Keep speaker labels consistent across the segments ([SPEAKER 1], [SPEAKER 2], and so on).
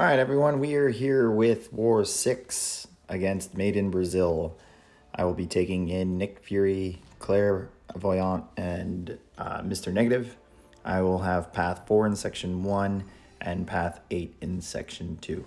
[SPEAKER 1] All right, everyone, we are here with War 6 against Made in Brazil. I will be taking in Nick Fury, Clairvoyant, and Mr. Negative. I will have Path 4 in Section 1 and Path 8 in Section 2.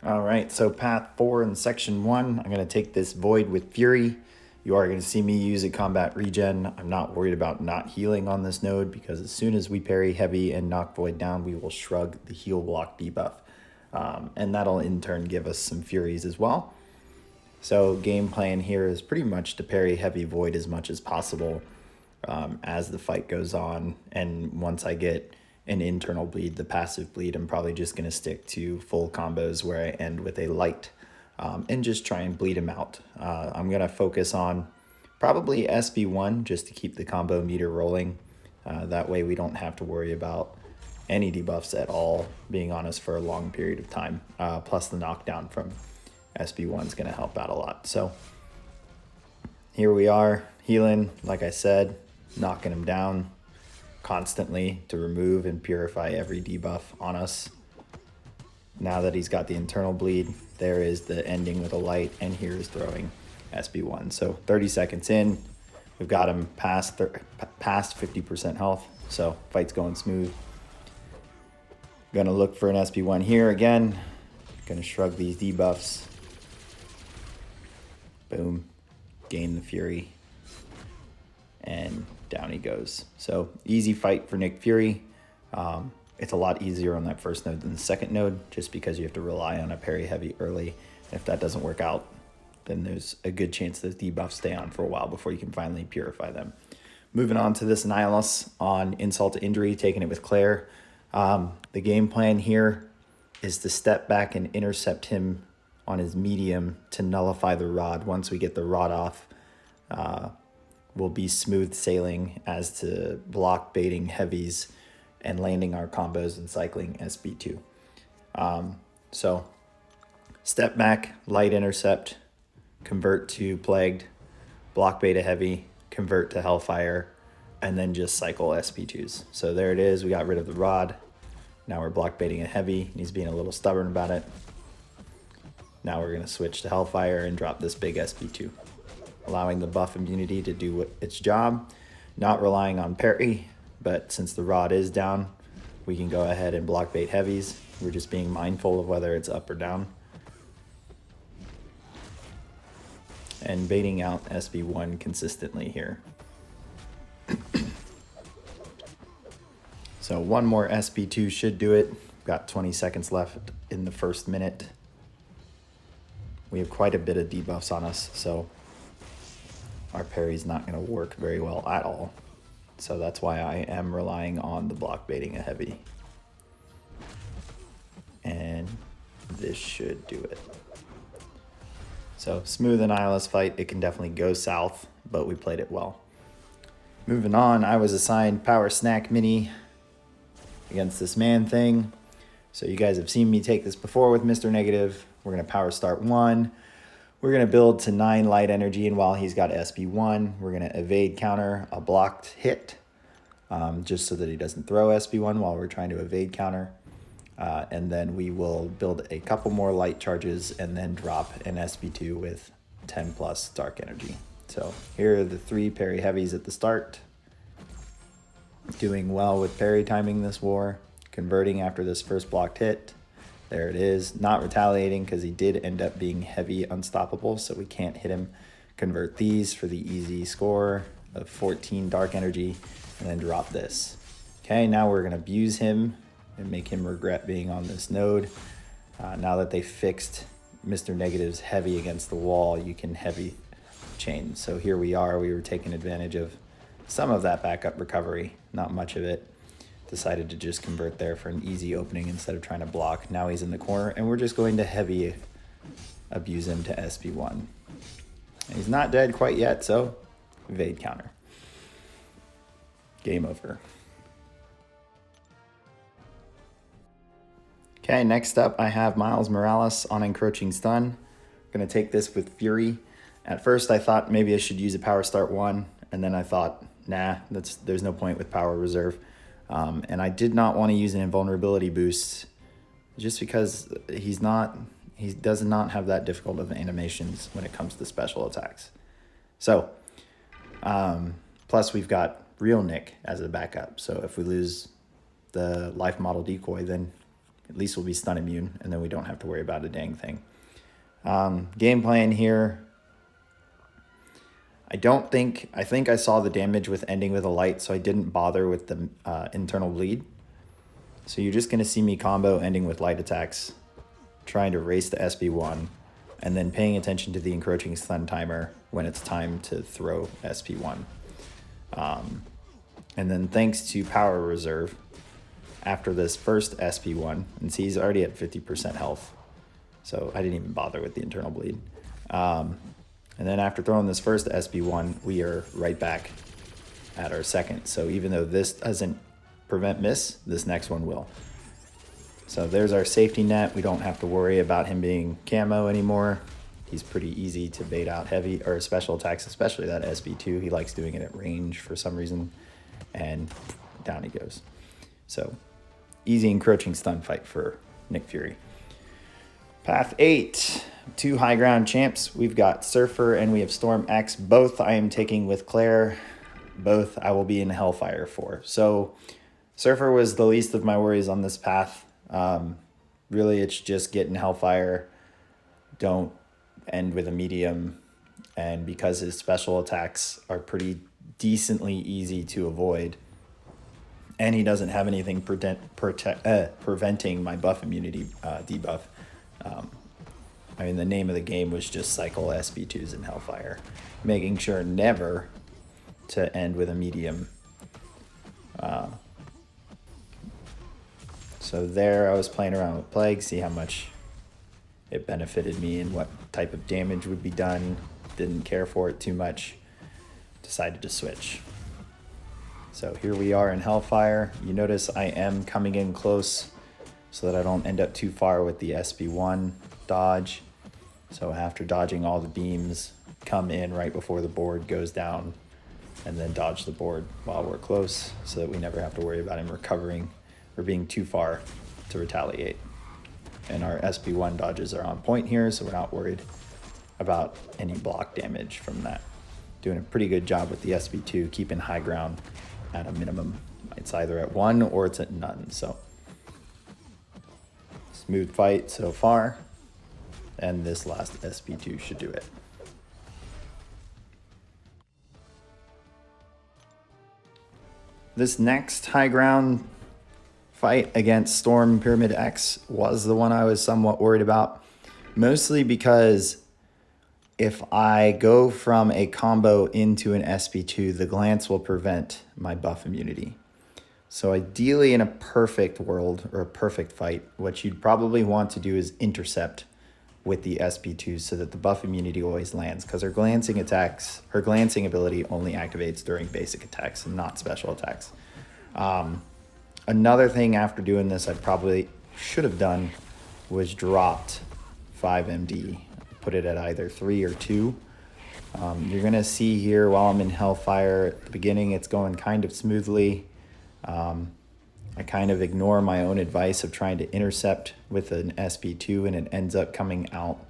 [SPEAKER 1] All right, so Path 4 in Section 1, I'm going to take this Void with Fury. You are going to see me use a combat regen. I'm not worried about not healing on this node because as soon as we parry heavy and knock Void down, we will shrug the heal block debuff. And that'll in turn give us some Furies as well. So game plan here is pretty much to parry heavy Void as much as possible as the fight goes on. And once I get an internal bleed, the passive bleed, I'm probably just going to stick to full combos where I end with a light. And just try and bleed him out. I'm going to focus on probably SB1 just to keep the combo meter rolling. That way we don't have to worry about any debuffs at all being on us for a long period of time. Plus the knockdown from SB1 is going to help out a lot. So here we are healing, like I said, knocking him down constantly to remove and purify every debuff on us. Now that he's got the internal bleed, there is the ending with a light, and here is throwing SB1. So 30 seconds in, we've got him past 50% health, so fight's going smooth. Gonna look for an SB1 here again. Gonna shrug these debuffs. Boom, gain the Fury, and down he goes. So easy fight for Nick Fury. It's a lot easier on that first node than the second node, just because you have to rely on a parry heavy early. If that doesn't work out, then there's a good chance those debuffs stay on for a while before you can finally purify them. Moving on to this Nylos on Insult to Injury, taking it with Claire. The game plan here is to step back and intercept him on his medium to nullify the rod. Once we get the rod off, we'll be smooth sailing as to block baiting heavies and landing our combos and cycling SB2. So step back, light intercept, convert to plagued, block beta heavy, convert to hellfire, and then just cycle SB2s. So there it is, we got rid of the rod. Now we're block baiting a heavy, he's being a little stubborn about it. Now we're gonna switch to hellfire and drop this big SB2, allowing the buff immunity to do its job, not relying on parry. But since the rod is down, we can go ahead and block bait heavies. We're just being mindful of whether it's up or down. And baiting out SB1 consistently here. So one more SB2 should do it. We've got 20 seconds left in the first minute. We have quite a bit of debuffs on us, so our parry's not going to work very well at all. So that's why I am relying on the block baiting a heavy. And this should do it. So smooth Annihilus fight. It can definitely go south, but we played it well. Moving on, I was assigned Power Snack Mini against this Manthing. So you guys have seen me take this before with Mr. Negative. We're going to power start 1. We're going to build to 9 light energy, and while he's got SB1, we're going to evade counter a blocked hit, just so that he doesn't throw SB1 while we're trying to evade counter. And then we will build a couple more light charges and then drop an SB2 with 10 plus dark energy. So here are the 3 parry heavies at the start. Doing well with parry timing this war, converting after this first blocked hit. There it is, not retaliating because he did end up being heavy unstoppable, so we can't hit him. Convert these for the easy score of 14 dark energy, and then drop this. Okay, now we're going to abuse him and make him regret being on this node. Now that they fixed Mr. Negative's heavy against the wall, you can heavy chain. So here we are, we were taking advantage of some of that backup recovery, not much of it. Decided to just convert there for an easy opening instead of trying to block. Now he's in the corner, and we're just going to heavy abuse him to SB1. And he's not dead quite yet, so evade counter. Game over. Okay, next up I have Miles Morales on Encroaching Stun. I'm going to take this with Fury. At first I thought maybe I should use a Power Start 1, and then I thought, nah, there's no point with Power Reserve. And I did not want to use an invulnerability boost just because he does not have that difficult of animations when it comes to special attacks. So, plus we've got real Nick as a backup. So if we lose the life model decoy, then at least we'll be stun immune, and then we don't have to worry about a dang thing. Game plan here. I think I saw the damage with ending with a light, so I didn't bother with the internal bleed. So you're just going to see me combo ending with light attacks, trying to race the SB1, and then paying attention to the encroaching stun timer when it's time to throw SP1. And then thanks to Power Reserve, after this first SP1, and see he's already at 50% health, so I didn't even bother with the internal bleed. And then after throwing this first SB1, we are right back at our second. So even though this doesn't prevent miss, this next one will. So there's our safety net. We don't have to worry about him being camo anymore. He's pretty easy to bait out heavy or special attacks, especially that SB2. He likes doing it at range for some reason, and down he goes. So easy encroaching stun fight for Nick Fury. Path 8, 2 high ground champs. We've got Surfer and we have Storm X. Both I am taking with Claire. Both I will be in Hellfire for. So Surfer was the least of my worries on this path. Really, it's just getting Hellfire. Don't end with a medium. And because his special attacks are pretty decently easy to avoid, and he doesn't have anything preventing my buff immunity debuff. I mean, the name of the game was just cycle SB2s in Hellfire, making sure never to end with a medium. So there I was playing around with Plague, see how much it benefited me and what type of damage would be done. Didn't care for it too much. Decided to switch. So here we are in Hellfire. You notice I am coming in close so that I don't end up too far with the SB1 dodge. So after dodging all the beams, come in right before the board goes down and then dodge the board while we're close so that we never have to worry about him recovering or being too far to retaliate. And our SB1 dodges are on point here, so we're not worried about any block damage from that. Doing a pretty good job with the SB2, keeping high ground at a minimum. It's either at 1 or it's at none, so smooth fight so far, and this last SB2 should do it. This next high ground fight against Storm Pyramid X was the one I was somewhat worried about, mostly because if I go from a combo into an SB2, the glance will prevent my buff immunity. So ideally in a perfect world or a perfect fight, what you'd probably want to do is intercept with the SB2 so that the buff immunity always lands, because her glancing ability only activates during basic attacks and not special attacks. Another thing after doing this I probably should have done was dropped 5MD, put it at either 3 or 2. You're gonna see here while I'm in Hellfire, at the beginning it's going kind of smoothly. I kind of ignore my own advice of trying to intercept with an SB2 and it ends up coming out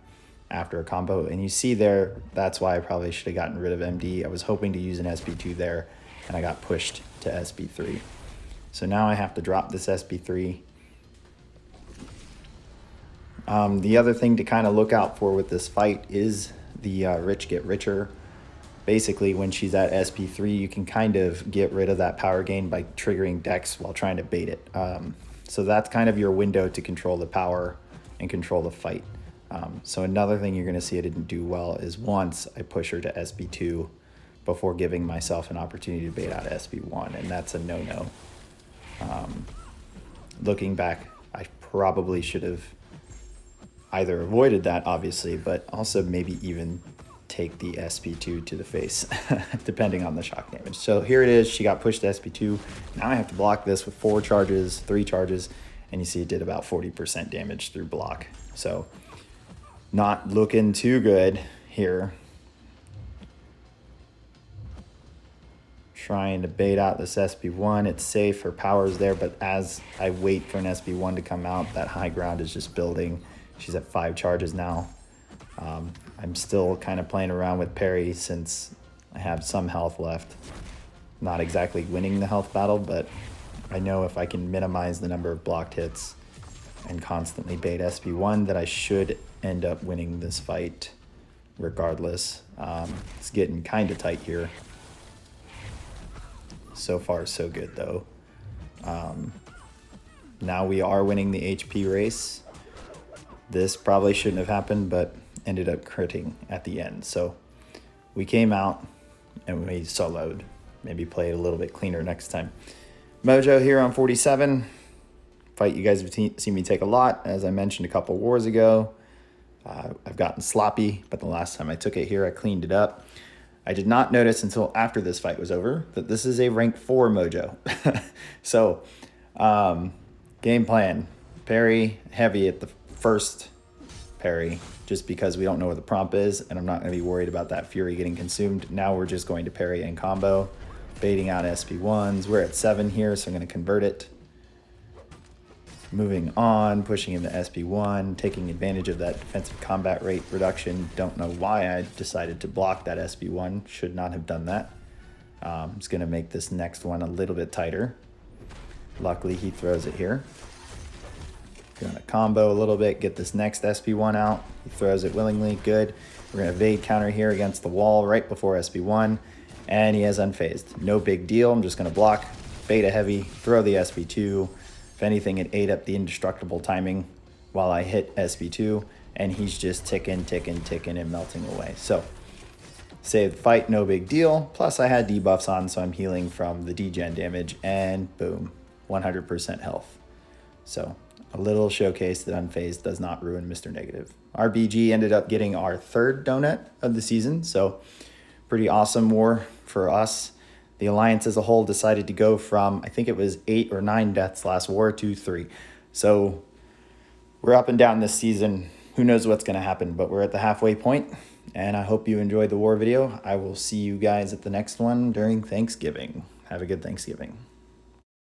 [SPEAKER 1] after a combo. And you see there, that's why I probably should have gotten rid of MD. I was hoping to use an SB2 there and I got pushed to SB3. So now I have to drop this SB3. The other thing to kind of look out for with this fight is the Rich Get Richer. Basically, when she's at SP3, you can kind of get rid of that power gain by triggering Dex while trying to bait it. So that's kind of your window to control the power and control the fight. So another thing you're going to see I didn't do well is once I push her to SP2 before giving myself an opportunity to bait out SP1, and that's a no-no. Looking back, I probably should have either avoided that, obviously, but also maybe even take the SP2 to the face, depending on the shock damage. So here it is, she got pushed to SP2. Now I have to block this with 4 charges, 3 charges, and you see it did about 40% damage through block. So not looking too good here. Trying to bait out this SB1. It's safe, her power's there, but as I wait for an SB1 to come out, that high ground is just building. She's at 5 charges now. I'm still kind of playing around with parry since I have some health left. Not exactly winning the health battle, but I know if I can minimize the number of blocked hits and constantly bait SB1 that I should end up winning this fight regardless. It's getting kind of tight here. So far, so good, though. Now we are winning the HP race. This probably shouldn't have happened, but ended up critting at the end. So we came out and we soloed. Maybe play it a little bit cleaner next time. Mojo here on 47. Fight you guys have seen me take a lot. As I mentioned a couple wars ago, I've gotten sloppy, but the last time I took it here, I cleaned it up. I did not notice until after this fight was over that this is a rank 4 Mojo. So, game plan, parry heavy at the first parry, just because we don't know what the prompt is, and I'm not going to be worried about that Fury getting consumed. Now we're just going to parry and combo, baiting out SP1s. We're at 7 here, so I'm going to convert it. Moving on, pushing in the SP1, taking advantage of that defensive combat rate reduction. Don't know why I decided to block that SP1. Should not have done that. It's going to make this next one a little bit tighter. Luckily, he throws it here. Going to combo a little bit, get this next SP1 out. He throws it willingly, good. We're going to evade counter here against the wall right before SP1, and he has unfazed. No big deal, I'm just going to block, beta heavy, throw the SP2. If anything, it ate up the indestructible timing while I hit SP2, and he's just ticking, ticking, ticking, and melting away. So, save the fight, no big deal. Plus, I had debuffs on, so I'm healing from the degen damage, and boom, 100% health. So, a little showcase that unfazed does not ruin Mr. Negative. Our BG ended up getting our 3rd donut of the season, so pretty awesome war for us. The Alliance as a whole decided to go from, I think it was 8 or 9 deaths last war to 3. So we're up and down this season. Who knows what's going to happen, but we're at the halfway point, and I hope you enjoyed the war video. I will see you guys at the next one during Thanksgiving. Have a good Thanksgiving.